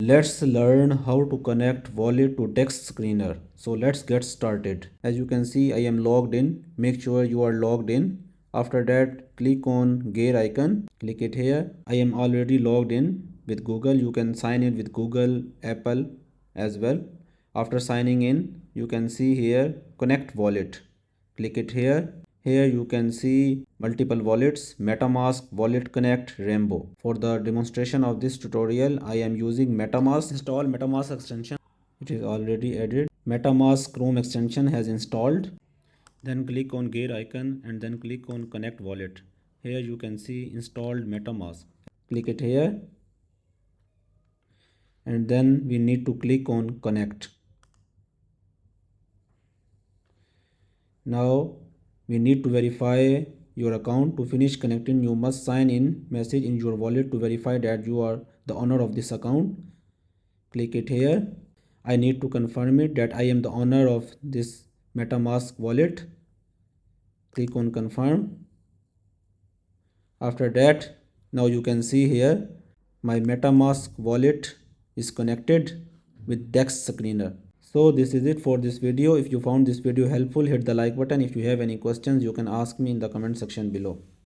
Let's learn how to connect wallet to Dex Screener. So let's get started. As you can see, I am logged in. Make sure you are logged in. After that, click on gear icon. Click it here. I am already logged in with Google. You can sign in with Google, Apple as well. After signing in, you can see here connect wallet. Click it here. Here you can see multiple wallets, MetaMask, Wallet Connect, Rainbow. For the demonstration of this tutorial, I am using MetaMask. Install MetaMask extension. It is already added. MetaMask Chrome extension has installed. Then click on gear icon and then click on connect wallet. Here you can see installed MetaMask. Click it here. And then we need to click on connect. Now we need to verify your account. To finish connecting, you must sign in message in your wallet to verify that you are the owner of this account. Click it here. I need to confirm it that I am the owner of this MetaMask wallet. Click on confirm. After that, now you can see here my MetaMask wallet is connected with Dex Screener. So this is it for this video. If you found this video helpful, hit the like button. If you have any questions, you can ask me in the comment section below.